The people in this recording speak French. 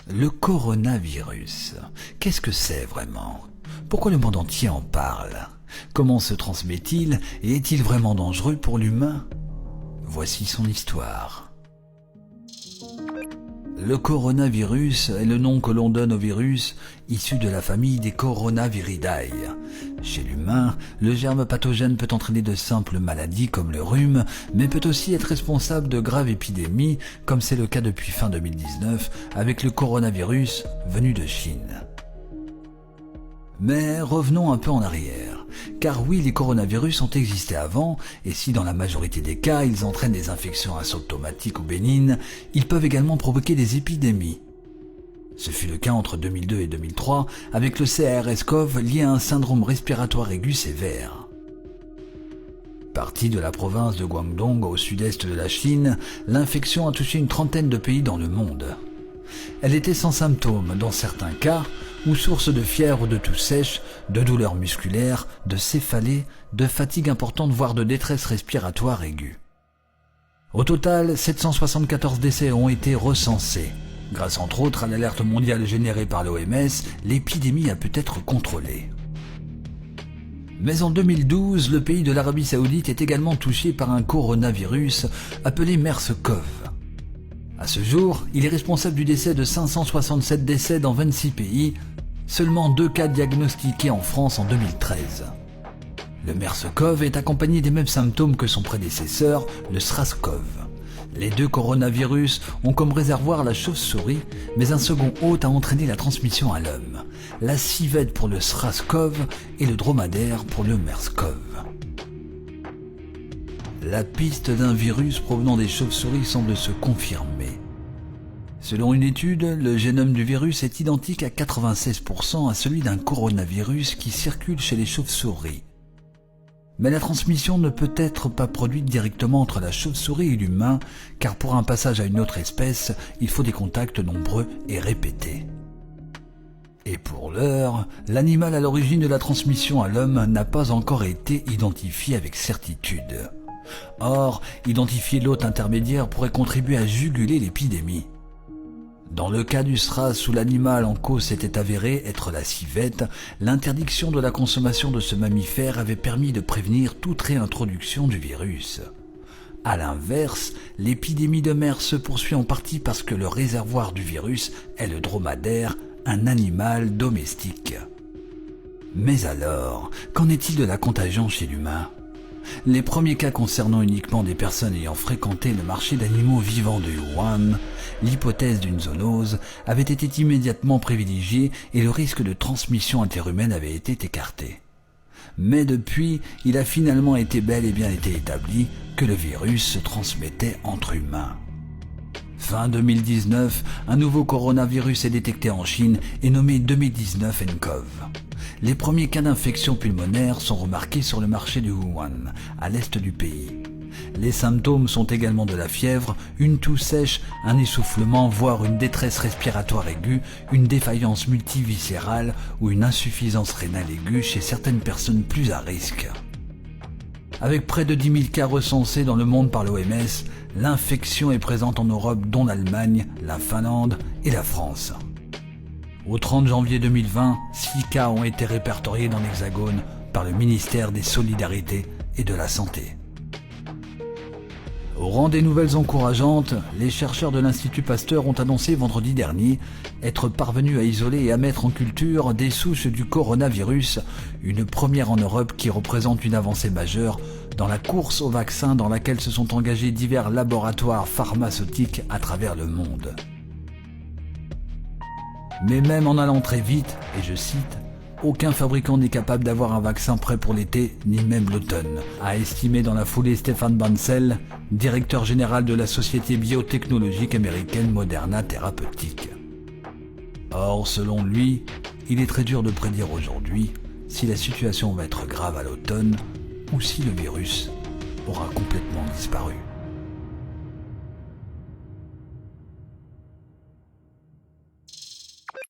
Le coronavirus, qu'est-ce que c'est vraiment? Pourquoi le monde entier en parle? Comment se transmet-il et est-il vraiment dangereux pour l'humain? Voici son histoire. Le coronavirus est le nom que l'on donne au virus issu de la famille des Coronaviridae. Chez l'humain, le germe pathogène peut entraîner de simples maladies comme le rhume, mais peut aussi être responsable de graves épidémies, comme c'est le cas depuis fin 2019 avec le coronavirus venu de Chine. Mais revenons un peu en arrière, car oui, les coronavirus ont existé avant, et si dans la majorité des cas ils entraînent des infections asymptomatiques ou bénignes, ils peuvent également provoquer des épidémies. Ce fut le cas entre 2002 et 2003 avec le CRS-CoV lié à un syndrome respiratoire aigu sévère. Partie de la province de Guangdong au sud-est de la Chine, l'infection a touché une trentaine de pays dans le monde. Elle était sans symptômes dans certains cas, ou source de fièvre ou de toux sèche, de douleurs musculaires, de céphalées, de fatigue importante voire de détresse respiratoire aiguë. Au total, 774 décès ont été recensés. Grâce entre autres à l'alerte mondiale générée par l'OMS, l'épidémie a pu être contrôlée. Mais en 2012, le pays de l'Arabie Saoudite est également touché par un coronavirus appelé MERS-CoV. À ce jour, il est responsable du décès de 567 décès dans 26 pays, seulement 2 cas diagnostiqués en France en 2013. Le MERS-CoV est accompagné des mêmes symptômes que son prédécesseur, le SRAS-CoV. Les deux coronavirus ont comme réservoir la chauve-souris, mais un second hôte a entraîné la transmission à l'homme, la civette pour le SRAS-CoV et le dromadaire pour le MERS-CoV. La piste d'un virus provenant des chauves-souris semble se confirmer. Selon une étude, le génome du virus est identique à 96% à celui d'un coronavirus qui circule chez les chauves-souris. Mais la transmission ne peut être pas produite directement entre la chauve-souris et l'humain, car pour un passage à une autre espèce, il faut des contacts nombreux et répétés. Et pour l'heure, l'animal à l'origine de la transmission à l'homme n'a pas encore été identifié avec certitude. Or, identifier l'hôte intermédiaire pourrait contribuer à juguler l'épidémie. Dans le cas du SRAS où l'animal en cause s'était avéré être la civette, l'interdiction de la consommation de ce mammifère avait permis de prévenir toute réintroduction du virus. A l'inverse, l'épidémie de MERS se poursuit en partie parce que le réservoir du virus est le dromadaire, un animal domestique. Mais alors, qu'en est-il de la contagion chez l'humain ? Les premiers cas concernant uniquement des personnes ayant fréquenté le marché d'animaux vivants de Wuhan, l'hypothèse d'une zoonose avait été immédiatement privilégiée et le risque de transmission interhumaine avait été écarté. Mais depuis, il a finalement été bel et bien été établi que le virus se transmettait entre humains. Fin 2019, un nouveau coronavirus est détecté en Chine et nommé 2019 nCoV. Les premiers cas d'infection pulmonaire sont remarqués sur le marché de Wuhan, à l'est du pays. Les symptômes sont également de la fièvre, une toux sèche, un essoufflement, voire une détresse respiratoire aiguë, une défaillance multiviscérale ou une insuffisance rénale aiguë chez certaines personnes plus à risque. Avec près de 10 000 cas recensés dans le monde par l'OMS, l'infection est présente en Europe dont l'Allemagne, la Finlande et la France. Au 30 janvier 2020, 6 cas ont été répertoriés dans l'Hexagone par le ministère des Solidarités et de la Santé. Au rang des nouvelles encourageantes, les chercheurs de l'Institut Pasteur ont annoncé vendredi dernier être parvenus à isoler et à mettre en culture des souches du coronavirus, une première en Europe qui représente une avancée majeure dans la course au vaccin dans laquelle se sont engagés divers laboratoires pharmaceutiques à travers le monde. Mais même en allant très vite, et je cite, « Aucun fabricant n'est capable d'avoir un vaccin prêt pour l'été, ni même l'automne », a estimé dans la foulée Stéphane Bancel, directeur général de la société biotechnologique américaine Moderna Therapeutics. Or, selon lui, il est très dur de prédire aujourd'hui si la situation va être grave à l'automne ou si le virus aura complètement disparu.